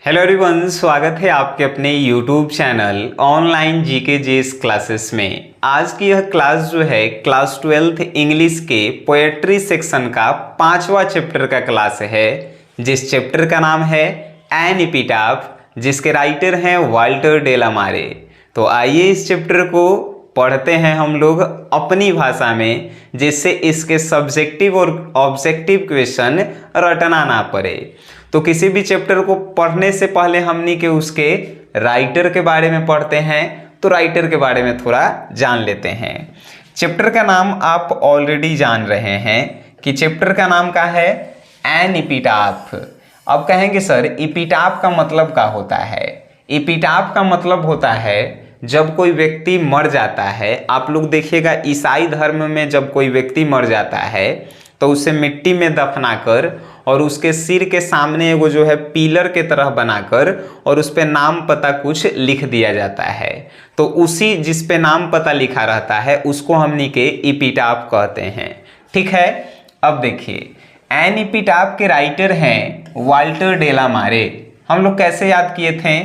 Hello everyone, स्वागत है आपके अपने यूट्यूब चैनल ऑनलाइन जीके जेस क्लासेस में। आज की यह क्लास जो है क्लास 12th इंग्लिश के पोएट्री सेक्शन का 5वां चैप्टर का क्लास है, जिस चैप्टर का नाम है एन एपिटाफ, जिसके राइटर हैं वाल्टर डे ला मारे। तो आइए इस चैप्टर को पढ़ते हैं हम लोग अपनी भाषा में, जिससे इसके सब्जेक्टिव और ऑब्जेक्टिव क्वेश्चन रटना ना पड़े। तो किसी भी चैप्टर को पढ़ने से पहले हमनी के उसके राइटर के बारे में पढ़ते हैं, तो राइटर के बारे में थोड़ा जान लेते हैं। चैप्टर का नाम आप ऑलरेडी जान रहे हैं कि चैप्टर का नाम क्या है, एन एपिटाफ। अब कहेंगे सर एपिटाफ का मतलब क्या होता है? एपिटाफ का मतलब होता है जब कोई व्यक्ति मर जाता है। आप लोग देखिएगा ईसाई धर्म में जब कोई व्यक्ति मर जाता है तो उसे मिट्टी में दफनाकर और उसके सिर के सामने एगो जो है पिलर के तरह बनाकर और उस पे नाम पता कुछ लिख दिया जाता है। तो उसी जिस पे नाम पता लिखा रहता है उसको हमनी के एपिटाफ कहते हैं। ठीक है, अब देखिए एन एपिटाफ के राइटर हैं वाल्टर डे ला मारे। हम लोग कैसे याद किए थे?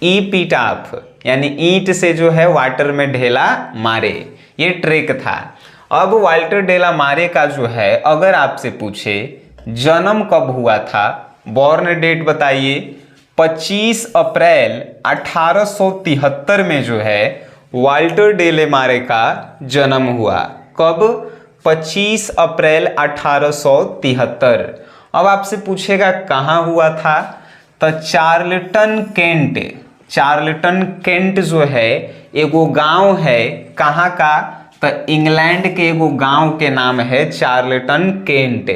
एपिटाफ यानी ईंट से जो है वाटर में ढेला मारे, ये ट्रेक था। अब वाल्टर डे ला मारे का जो है अगर आपसे पूछे जन्म कब हुआ था, बॉर्न डेट बताइए। 25 अप्रैल 1873 में जो है वाल्टर डे ला मारे का जन्म हुआ। कब? 25 अप्रैल 1873। अब आपसे पूछेगा कहाँ हुआ था, तो चार्ल्टन केंट जो है एगो गांव है, कहाँ का? तो इंग्लैंड के एगो गांव के नाम है चार्ल्टन केंट।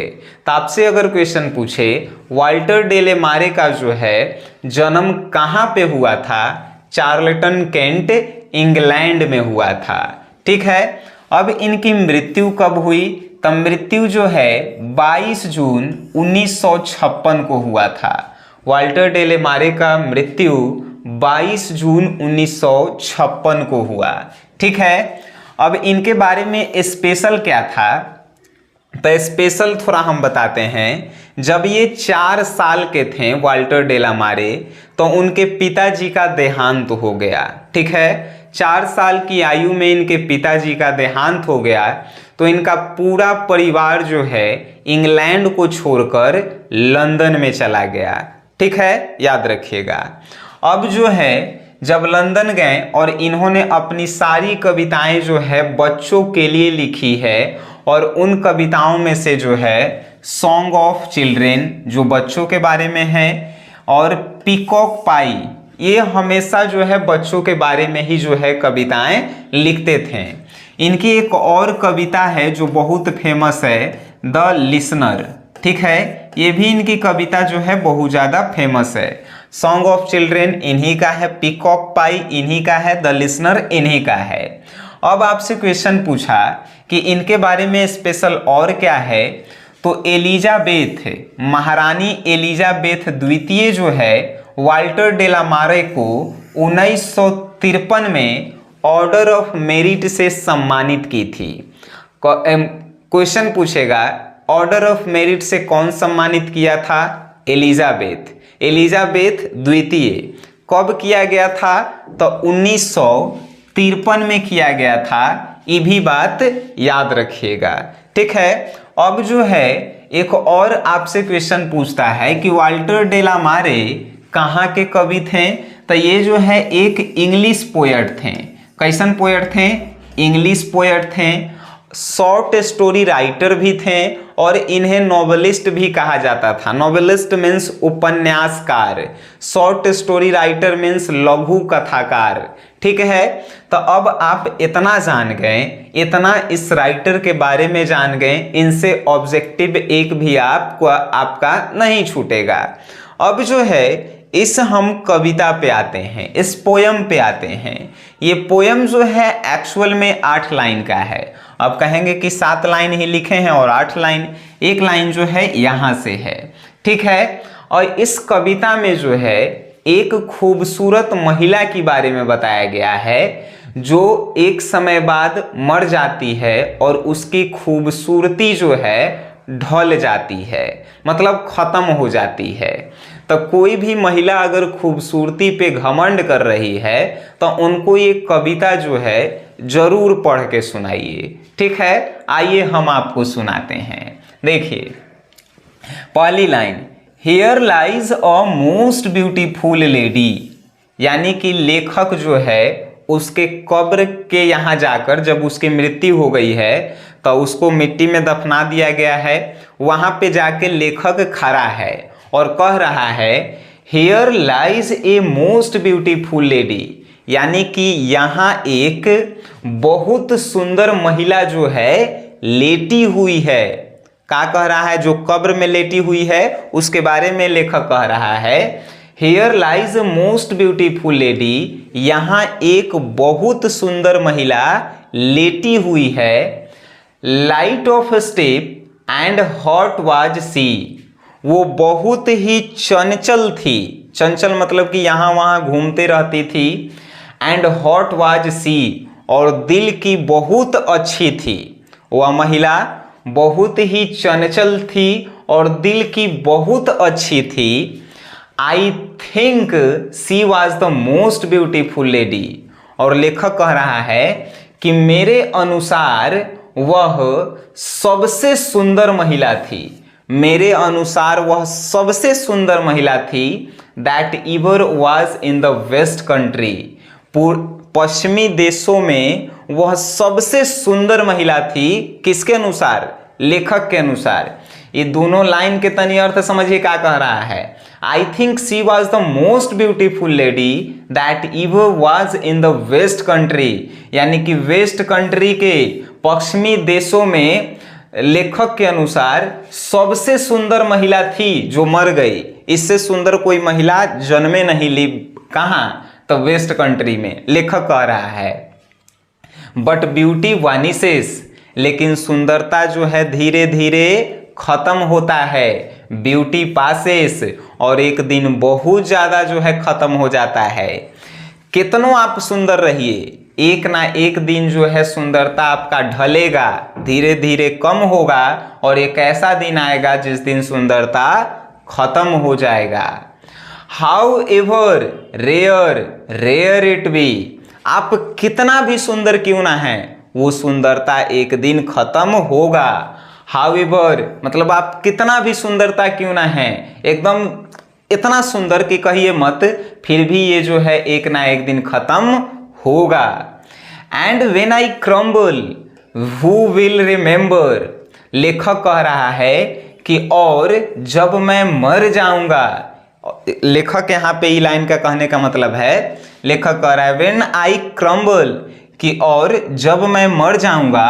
तो आपसे अगर क्वेश्चन पूछे वाल्टर डे ला मारे का जो है जन्म कहाँ पे हुआ था, चार्ल्टन केंट इंग्लैंड में हुआ था। ठीक है, अब इनकी मृत्यु कब हुई? तो मृत्यु जो है 22 जून 1956 को हुआ था। वाल्टर डे ला मारे का मृत्यु 22 जून 1956 को हुआ। ठीक है, अब इनके बारे में स्पेशल क्या था, तो स्पेशल थोड़ा हम बताते हैं। जब ये 4 साल के थे वाल्टर डे ला मारे तो उनके पिताजी का देहांत हो गया। ठीक है, 4 साल की आयु में इनके पिताजी का देहांत हो गया, तो इनका पूरा परिवार जो है इंग्लैंड को छोड़कर लंदन में चला गया। ठीक है, याद रखिएगा। अब जो है जब लंदन गए और इन्होंने अपनी सारी कविताएं जो है बच्चों के लिए लिखी है, और उन कविताओं में से जो है सॉन्ग ऑफ चिल्ड्रेन जो बच्चों के बारे में है, और पीकॉक पाई ये हमेशा जो है बच्चों के बारे में ही जो है कविताएं लिखते थे। इनकी एक और कविता है जो बहुत फेमस है, द लिसनर। ठीक है, ये भी इनकी कविता जो है बहुत ज़्यादा फेमस है। सॉन्ग ऑफ चिल्ड्रेन इन्हीं का है, पीकॉक पाई इन्हीं का है, द लिसनर इन्हीं का है। अब आपसे क्वेश्चन पूछा कि इनके बारे में स्पेशल और क्या है, तो एलिजाबेथ, महारानी एलिजाबेथ द्वितीय जो है वाल्टर डे ला मारे को 1953 में ऑर्डर ऑफ मेरिट से सम्मानित की थी। क्वेश्चन पूछेगा ऑर्डर ऑफ मेरिट से कौन सम्मानित किया था? एलिजाबेथ द्वितीय। कब किया गया था? तो 1953 में किया गया था। ये भी बात याद रखिएगा। ठीक है, अब जो है एक और आपसे क्वेश्चन पूछता है कि वाल्टर डे ला मारे कहाँ के कवि थे? तो ये जो है एक इंग्लिश पोएट थे। कैसन पोएट थे? इंग्लिश पोएट थे, शॉर्ट स्टोरी राइटर भी थे, और इन्हें नॉवेलिस्ट भी कहा जाता था। नॉवेलिस्ट मीन्स उपन्यासकार, शॉर्ट स्टोरी राइटर मीन्स लघु कथाकार। ठीक है, तो अब आप इतना जान गए, इतना इस राइटर के बारे में जान गए, इनसे ऑब्जेक्टिव एक भी आपका नहीं छूटेगा। अब जो है इस हम कविता पे आते हैं, इस पोयम पे आते हैं। ये पोयम जो है एक्चुअल में 8 लाइन का है। अब कहेंगे कि 7 लाइन ही लिखे हैं और 8 लाइन, एक लाइन जो है यहाँ से है। ठीक है, और इस कविता में जो है एक खूबसूरत महिला के बारे में बताया गया है जो एक समय बाद मर जाती है और उसकी खूबसूरती जो है ढल जाती है, मतलब खत्म हो जाती है। तो कोई भी महिला अगर खूबसूरती पे घमंड कर रही है तो उनको ये कविता जो है जरूर पढ़ के सुनाइए। ठीक है, आइए हम आपको सुनाते हैं। देखिए पहली line, here lies a most beautiful lady, यानी कि लेखक जो है उसके कब्र के यहाँ जाकर जब उसकी मृत्यु हो गई है तो उसको मिट्टी में दफना दिया गया है, वहां पे जाके लेखक खड़ा है और कह रहा है here lies a most beautiful lady, यानी कि यहाँ एक बहुत सुंदर महिला जो है लेटी हुई है। क्या कह रहा है? जो कब्र में लेटी हुई है उसके बारे में लेखक कह रहा है here lies a most beautiful lady, यहाँ एक बहुत सुंदर महिला लेटी हुई है। Light of step and heart was she, वो बहुत ही चंचल थी। चंचल मतलब कि यहाँ वहाँ घूमते रहती थी। एंड हॉट वाज सी, और दिल की बहुत अच्छी थी। वह महिला बहुत ही चंचल थी और दिल की बहुत अच्छी थी। I think she was the most beautiful lady, और लेखक कह रहा है कि मेरे अनुसार वह सबसे सुंदर महिला थी। मेरे अनुसार वह सबसे सुंदर महिला थी। That ever was in the west country, पश्चिमी देशों में वह सबसे सुंदर महिला थी। किसके अनुसार? लेखक के अनुसार। ये दोनों लाइन के तनी अर्थ समझिए क्या कह रहा है। I think she was the most beautiful lady that ever was in the west country, यानी कि वेस्ट कंट्री के पश्चिमी देशों में लेखक के अनुसार सबसे सुंदर महिला थी जो मर गई। इससे सुंदर कोई महिला जन्मे नहीं ली। कहाँ? तो वेस्ट कंट्री में, लेखक कह रहा है। बट ब्यूटी वानिसेस, लेकिन सुंदरता जो है धीरे धीरे खत्म होता है। ब्यूटी पासेस, और एक दिन बहुत ज्यादा जो है खत्म हो जाता है। कितनों आप सुंदर रहिए, एक ना एक दिन जो है सुंदरता आपका ढलेगा, धीरे धीरे कम होगा, और एक ऐसा दिन आएगा जिस दिन सुंदरता खत्म हो जाएगा। However rare it be, आप कितना भी सुंदर क्यों ना है, वो सुंदरता एक दिन खत्म होगा। हाउएवर मतलब आप कितना भी सुंदरता क्यों ना है, एकदम इतना सुंदर कि कहिए मत, फिर भी ये जो है एक ना एक दिन खत्म होगा। And when I crumble who will remember, लेखक कह रहा है कि और जब मैं मर जाऊंगा। लेखक यहाँ पे ई लाइन का कहने का मतलब है, लेखक कह रहा है व्हेन आई क्रम्बल, कि और जब मैं मर जाऊंगा,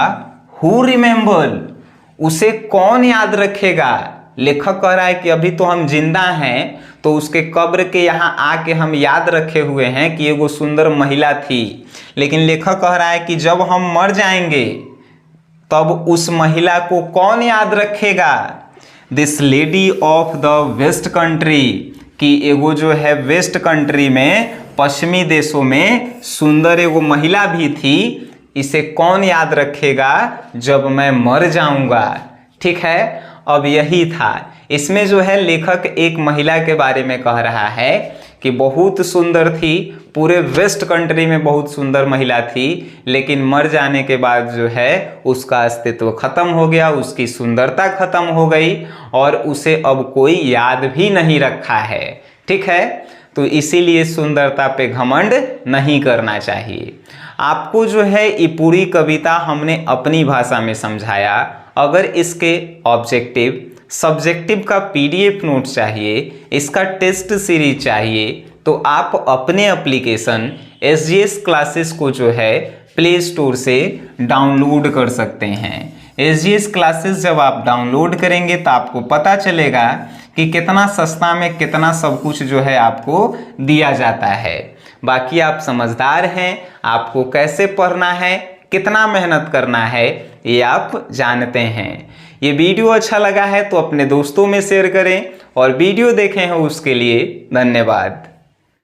हु रिमेंबर, उसे कौन याद रखेगा। लेखक कह रहा है कि अभी तो हम जिंदा हैं तो उसके कब्र के यहाँ आके हम याद रखे हुए हैं कि एगो सुंदर महिला थी, लेकिन लेखक कह रहा है कि जब हम मर जाएंगे तब उस महिला को कौन याद रखेगा। This lady of the west country, कि एगो जो है वेस्ट कंट्री में, पश्चिमी देशों में सुंदर एगो महिला भी थी, इसे कौन याद रखेगा जब मैं मर जाऊंगा। ठीक है, अब यही था। इसमें जो है लेखक एक महिला के बारे में कह रहा है कि बहुत सुंदर थी, पूरे वेस्ट कंट्री में बहुत सुंदर महिला थी, लेकिन मर जाने के बाद जो है उसका अस्तित्व खत्म हो गया, उसकी सुंदरता खत्म हो गई और उसे अब कोई याद भी नहीं रखा है। ठीक है, तो इसीलिए सुंदरता पे घमंड नहीं करना चाहिए। आपको जो है ये पूरी कविता हमने अपनी भाषा में समझाया। अगर इसके ऑब्जेक्टिव सब्जेक्टिव का पीडीएफ नोट चाहिए, इसका टेस्ट सीरीज चाहिए, तो आप अपने एप्लीकेशन एसजीएस क्लासेस को जो है प्ले स्टोर से डाउनलोड कर सकते हैं। एसजीएस क्लासेस जब आप डाउनलोड करेंगे तो आपको पता चलेगा कि कितना सस्ता में कितना सब कुछ जो है आपको दिया जाता है। बाकी आप समझदार हैं, आपको कैसे पढ़ना है, कितना मेहनत करना है, ये आप जानते हैं। ये वीडियो अच्छा लगा है तो अपने दोस्तों में शेयर करें, और वीडियो देखे हैं उसके लिए धन्यवाद।